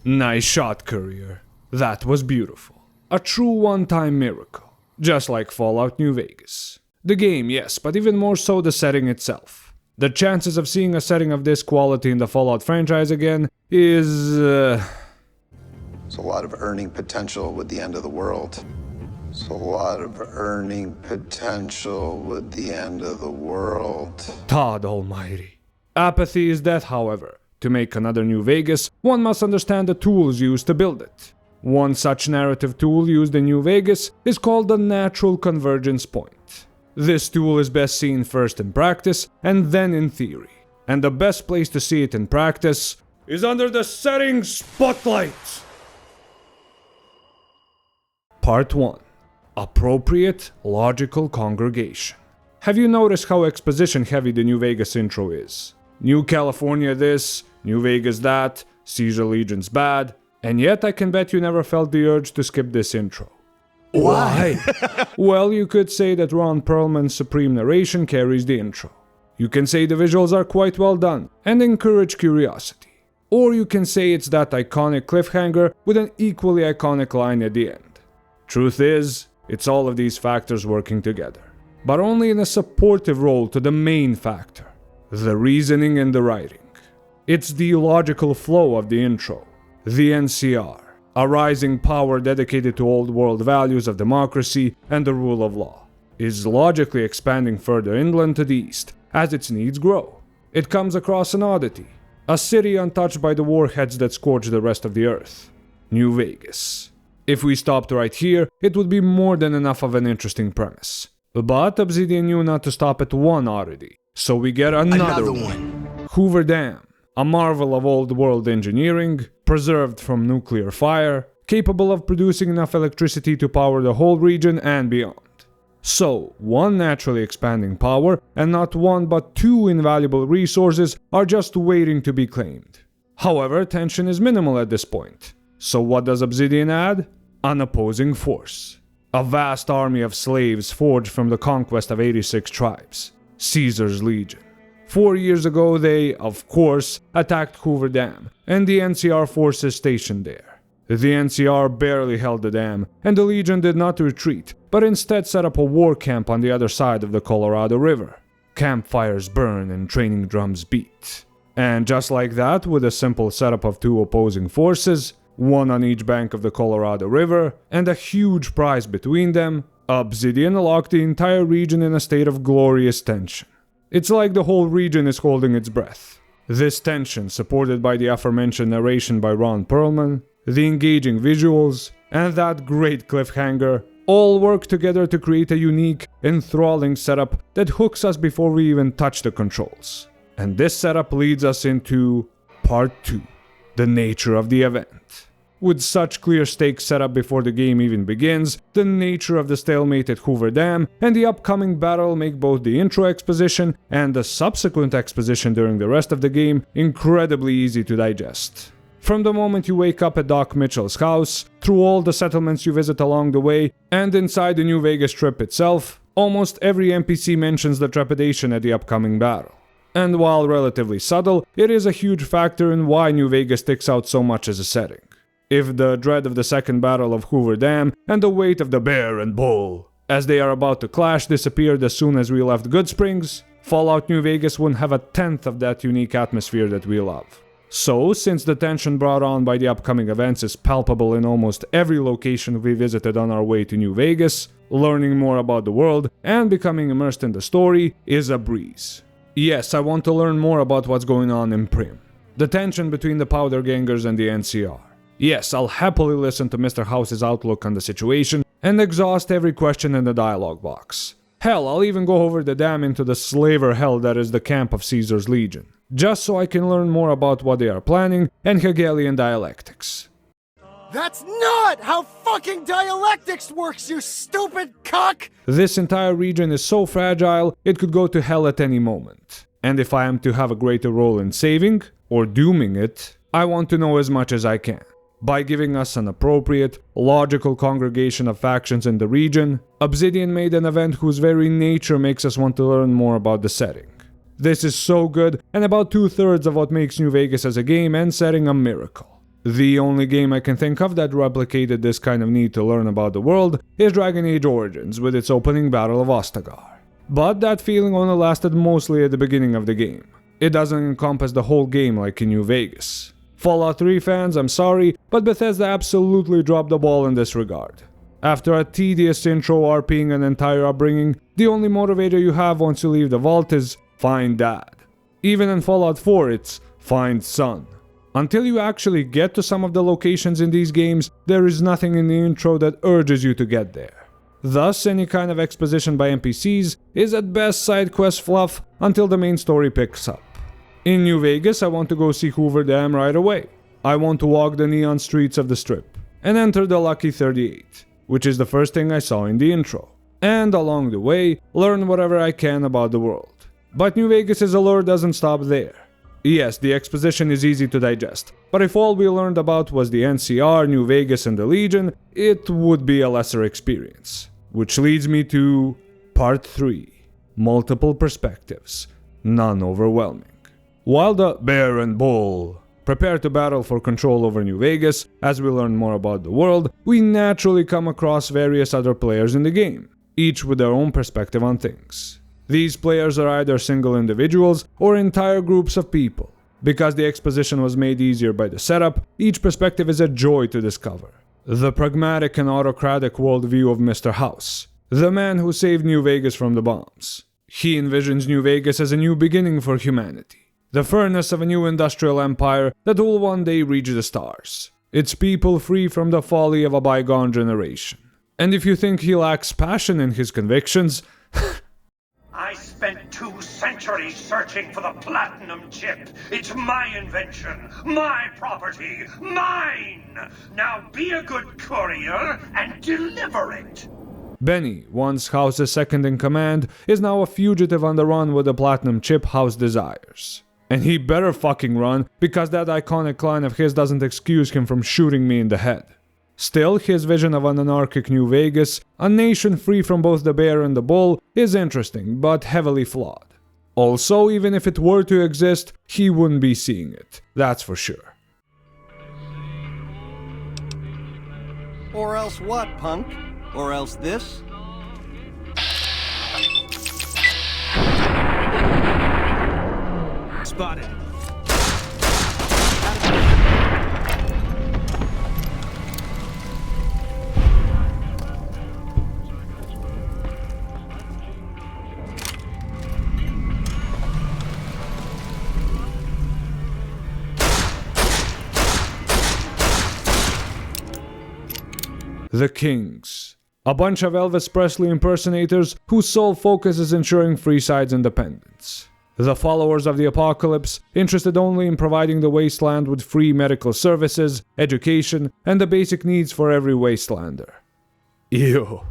Nice shot, Courier. That was beautiful. A true one-time miracle. Just like Fallout New Vegas. The game, yes, but even more so the setting itself. The chances of seeing a setting of this quality in the Fallout franchise again is... There's a lot of earning potential with the end of the world. There's a lot of earning potential with the end of the world. Todd Almighty. Apathy is death, however. To make another New Vegas, one must understand the tools used to build it. One such narrative tool used in New Vegas is called the Natural Convergence Point. This tool is best seen first in practice and then in theory. And the best place to see it in practice is under the setting spotlight. Part 1. Appropriate Logical Congregation. Have you noticed how exposition heavy the New Vegas intro is? New California this, New Vegas that, Caesar Legion's bad, and yet I can bet you never felt the urge to skip this intro. Why? Well, you could say that Ron Perlman's supreme narration carries the intro. You can say the visuals are quite well done and encourage curiosity. Or you can say it's that iconic cliffhanger with an equally iconic line at the end. Truth is, it's all of these factors working together, but only in a supportive role to the main factor, the reasoning and the writing. It's the logical flow of the intro, the NCR, a rising power dedicated to old world values of democracy and the rule of law, is logically expanding further inland to the east as its needs grow. It comes across an oddity, a city untouched by the warheads that scorch the rest of the earth, New Vegas. If we stopped right here, it would be more than enough of an interesting premise. But Obsidian knew not to stop at one oddity, so we get another one. Hoover Dam, a marvel of old world engineering, preserved from nuclear fire, capable of producing enough electricity to power the whole region and beyond. So, one naturally expanding power, and not one but two invaluable resources are just waiting to be claimed. However, tension is minimal at this point. So what does Obsidian add? An opposing force. A vast army of slaves forged from the conquest of 86 tribes. Caesar's Legion. 4 years ago they, of course, attacked Hoover Dam, and the NCR forces stationed there. The NCR barely held the dam, and the Legion did not retreat, but instead set up a war camp on the other side of the Colorado River. Campfires burn and training drums beat. And just like that, with a simple setup of two opposing forces, one on each bank of the Colorado River, and a huge prize between them, Obsidian locked the entire region in a state of glorious tension. It's like the whole region is holding its breath. This tension, supported by the aforementioned narration by Ron Perlman, the engaging visuals, and that great cliffhanger, all work together to create a unique, enthralling setup that hooks us before we even touch the controls. And this setup leads us into Part 2, the nature of the event. With such clear stakes set up before the game even begins, the nature of the stalemate at Hoover Dam and the upcoming battle make both the intro exposition and the subsequent exposition during the rest of the game incredibly easy to digest. From the moment you wake up at Doc Mitchell's house, through all the settlements you visit along the way, and inside the New Vegas Strip itself, almost every NPC mentions the trepidation at the upcoming battle. And while relatively subtle, it is a huge factor in why New Vegas sticks out so much as a setting. If the dread of the second battle of Hoover Dam and the weight of the bear and bull, as they are about to clash, disappeared as soon as we left Goodsprings, Fallout New Vegas wouldn't have a tenth of that unique atmosphere that we love. So, since the tension brought on by the upcoming events is palpable in almost every location we visited on our way to New Vegas, learning more about the world and becoming immersed in the story is a breeze. Yes, I want to learn more about what's going on in Prim. The tension between the Powder Gangers and the NCR. Yes, I'll happily listen to Mr. House's outlook on the situation and exhaust every question in the dialogue box. Hell, I'll even go over the dam into the slaver hell that is the camp of Caesar's Legion, just so I can learn more about what they are planning and Hegelian dialectics. That's not how fucking dialectics works, you stupid cuck! This entire region is so fragile, it could go to hell at any moment. And if I am to have a greater role in saving, or dooming it, I want to know as much as I can. By giving us an appropriate, logical congregation of factions in the region, Obsidian made an event whose very nature makes us want to learn more about the setting. This is so good, and about 2/3 of what makes New Vegas as a game and setting a miracle. The only game I can think of that replicated this kind of need to learn about the world is Dragon Age Origins with its opening battle of Ostagar. But that feeling only lasted mostly at the beginning of the game. It doesn't encompass the whole game like in New Vegas. Fallout 3 fans, I'm sorry, but Bethesda absolutely dropped the ball in this regard. After a tedious intro RPing an entire upbringing, the only motivator you have once you leave the vault is find dad. Even in Fallout 4 it's find son. Until you actually get to some of the locations in these games, there is nothing in the intro that urges you to get there. Thus, any kind of exposition by NPCs is at best side quest fluff until the main story picks up. In New Vegas, I want to go see Hoover Dam right away. I want to walk the neon streets of the Strip and enter the Lucky 38, which is the first thing I saw in the intro. And along the way, learn whatever I can about the world. But New Vegas' allure doesn't stop there. Yes, the exposition is easy to digest, but if all we learned about was the NCR, New Vegas, and the Legion, it would be a lesser experience. Which leads me to Part 3. Multiple perspectives, none overwhelming. While the Bear and Bull prepare to battle for control over New Vegas, as we learn more about the world, we naturally come across various other players in the game, each with their own perspective on things. These players are either single individuals or entire groups of people. Because the exposition was made easier by the setup, each perspective is a joy to discover. The pragmatic and autocratic worldview of Mr. House, the man who saved New Vegas from the bombs. He envisions New Vegas as a new beginning for humanity, the furnace of a new industrial empire that will one day reach the stars, its people free from the folly of a bygone generation. And if you think he lacks passion in his convictions, I spent 2 centuries searching for the platinum chip. It's my invention, my property, mine! Now be a good courier and deliver it! Benny, once House's second in command, is now a fugitive on the run with the platinum chip House desires. And he better fucking run, because that iconic line of his doesn't excuse him from shooting me in the head. Still, his vision of an anarchic New Vegas, a nation free from both the bear and the bull, is interesting, but heavily flawed. Also, even if it were to exist, he wouldn't be seeing it, that's for sure. Or else what, punk? Or else this? Spotted. The Kings. A bunch of Elvis Presley impersonators whose sole focus is ensuring Freeside's independence. The followers of the apocalypse, interested only in providing the wasteland with free medical services, education, and the basic needs for every wastelander. Ew.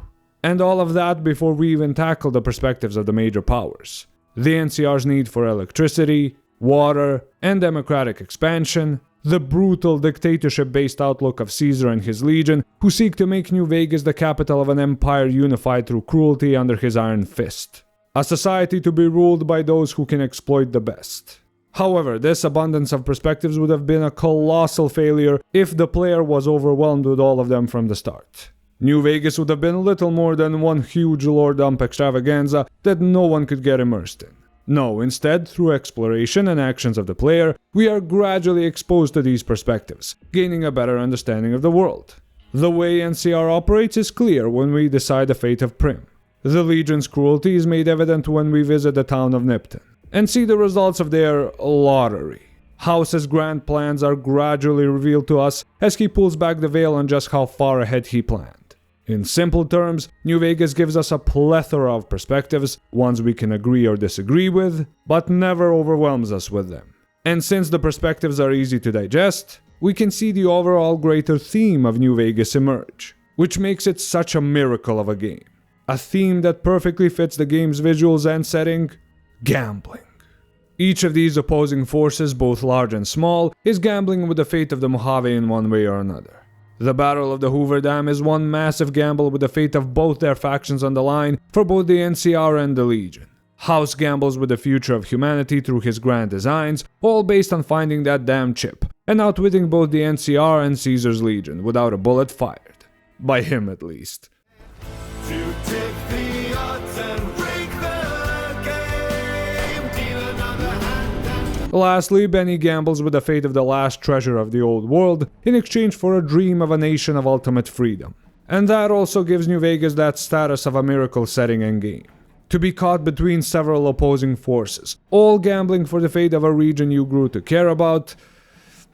And all of that before we even tackle the perspectives of the major powers. The NCR's need for electricity, water, and democratic expansion, the brutal dictatorship-based outlook of Caesar and his legion, who seek to make New Vegas the capital of an empire unified through cruelty under his iron fist. A society to be ruled by those who can exploit the best. However, this abundance of perspectives would have been a colossal failure if the player was overwhelmed with all of them from the start. New Vegas would have been little more than one huge lore dump extravaganza that no one could get immersed in. No, instead, through exploration and actions of the player, we are gradually exposed to these perspectives, gaining a better understanding of the world. The way NCR operates is clear when we decide the fate of Prim. The Legion's cruelty is made evident when we visit the town of Nipton, and see the results of their lottery. House's grand plans are gradually revealed to us as he pulls back the veil on just how far ahead he planned. In simple terms, New Vegas gives us a plethora of perspectives, ones we can agree or disagree with, but never overwhelms us with them. And since the perspectives are easy to digest, we can see the overall greater theme of New Vegas emerge, which makes it such a miracle of a game. A theme that perfectly fits the game's visuals and setting: gambling. Each of these opposing forces, both large and small, is gambling with the fate of the Mojave in one way or another. The Battle of the Hoover Dam is one massive gamble with the fate of both their factions on the line for both the NCR and the Legion. House gambles with the future of humanity through his grand designs, all based on finding that damn chip, and outwitting both the NCR and Caesar's Legion without a bullet fired. By him, at least. To tip the odds and break the game, deal another hand. Lastly, Benny gambles with the fate of the last treasure of the old world in exchange for a dream of a nation of ultimate freedom. And that also gives New Vegas that status of a miracle setting and game. To be caught between several opposing forces, all gambling for the fate of a region you grew to care about,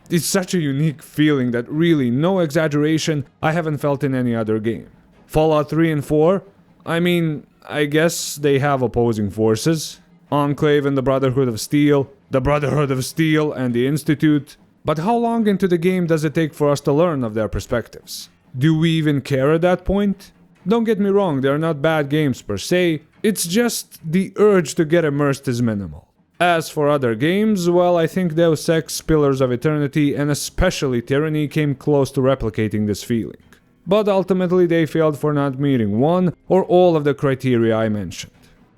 it's such a unique feeling that really, no exaggeration, I haven't felt in any other game. Fallout 3 and 4? I mean, I guess they have opposing forces. Enclave and the Brotherhood of Steel and the Institute. But how long into the game does it take for us to learn of their perspectives? Do we even care at that point? Don't get me wrong, they're not bad games per se, it's just the urge to get immersed is minimal. As for other games, well, I think Deus Ex, Pillars of Eternity, and especially Tyranny came close to replicating this feeling. But ultimately they failed for not meeting one or all of the criteria I mentioned.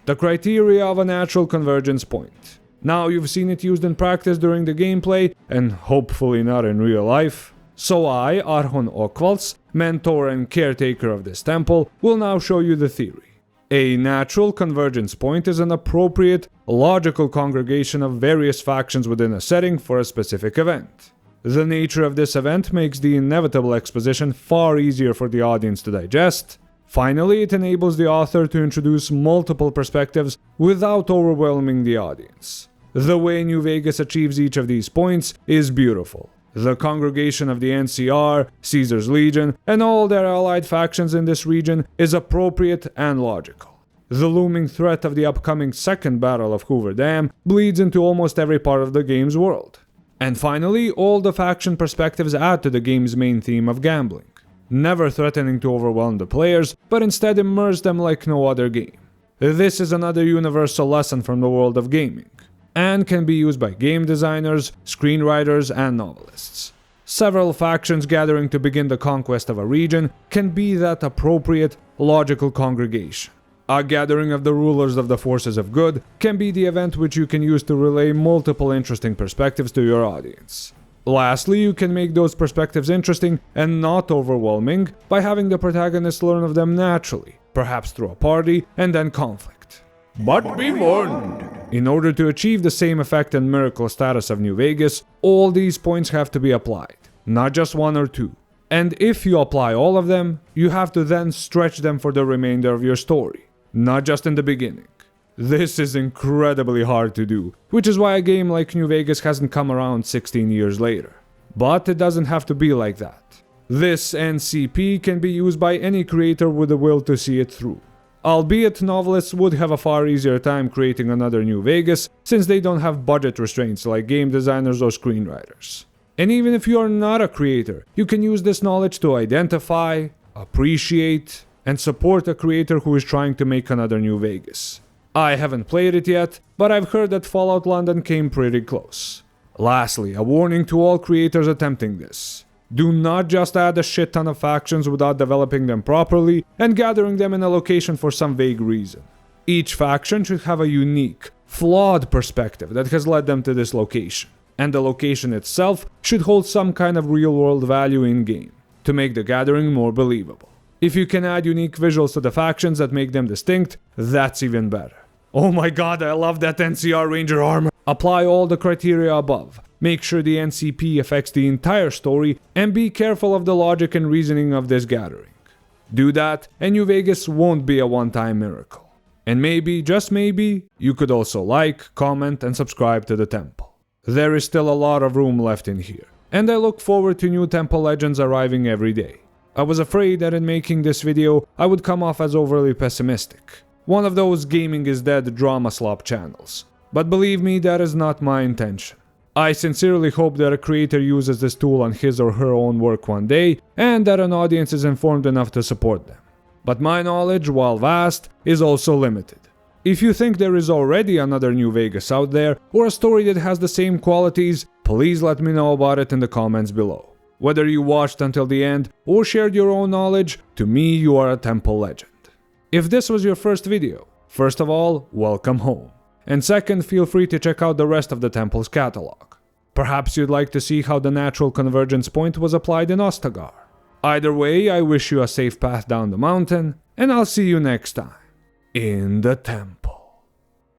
The criteria of a natural convergence point. Now you've seen it used in practice during the gameplay, and hopefully not in real life. So I, Archon Okvals, mentor and caretaker of this temple, will now show you the theory. A natural convergence point is an appropriate, logical congregation of various factions within a setting for a specific event. The nature of this event makes the inevitable exposition far easier for the audience to digest. Finally, it enables the author to introduce multiple perspectives without overwhelming the audience. The way New Vegas achieves each of these points is beautiful. The congregation of the NCR, Caesar's Legion, and all their allied factions in this region is appropriate and logical. The looming threat of the upcoming second battle of Hoover Dam bleeds into almost every part of the game's world. And finally, all the faction perspectives add to the game's main theme of gambling, never threatening to overwhelm the players, but instead immerse them like no other game. This is another universal lesson from the world of gaming, and can be used by game designers, screenwriters, and novelists. Several factions gathering to begin the conquest of a region can be that appropriate, logical congregation. A gathering of the rulers of the forces of good can be the event which you can use to relay multiple interesting perspectives to your audience. Lastly, you can make those perspectives interesting and not overwhelming by having the protagonist learn of them naturally, perhaps through a party and then conflict. But be warned! In order to achieve the same effect and miracle status of New Vegas, all these points have to be applied, not just one or two. And if you apply all of them, you have to then stretch them for the remainder of your story, not just in the beginning. This is incredibly hard to do, which is why a game like New Vegas hasn't come around 16 years later. But it doesn't have to be like that. This NCP can be used by any creator with the will to see it through. Albeit novelists would have a far easier time creating another New Vegas, since they don't have budget restraints like game designers or screenwriters. And even if you are not a creator, you can use this knowledge to identify, appreciate, and support a creator who is trying to make another New Vegas. I haven't played it yet, but I've heard that Fallout London came pretty close. Lastly, a warning to all creators attempting this. Do not just add a shit ton of factions without developing them properly and gathering them in a location for some vague reason. Each faction should have a unique, flawed perspective that has led them to this location, and the location itself should hold some kind of real-world value in-game, to make the gathering more believable. If you can add unique visuals to the factions that make them distinct, that's even better. Oh my god, I love that NCR Ranger armor! Apply all the criteria above. Make sure the NCP affects the entire story, and be careful of the logic and reasoning of this gathering. Do that, and New Vegas won't be a one-time miracle. And maybe, just maybe, you could also like, comment, and subscribe to the temple. There is still a lot of room left in here, and I look forward to new temple legends arriving every day. I was afraid that in making this video, I would come off as overly pessimistic. One of those gaming is dead drama slop channels. But believe me, that is not my intention. I sincerely hope that a creator uses this tool on his or her own work one day, and that an audience is informed enough to support them. But my knowledge, while vast, is also limited. If you think there is already another New Vegas out there, or a story that has the same qualities, please let me know about it in the comments below. Whether you watched until the end, or shared your own knowledge, to me you are a temple legend. If this was your first video, first of all, welcome home. And second, feel free to check out the rest of the temple's catalog. Perhaps you'd like to see how the natural convergence point was applied in Ostagar. Either way, I wish you a safe path down the mountain, and I'll see you next time in the temple.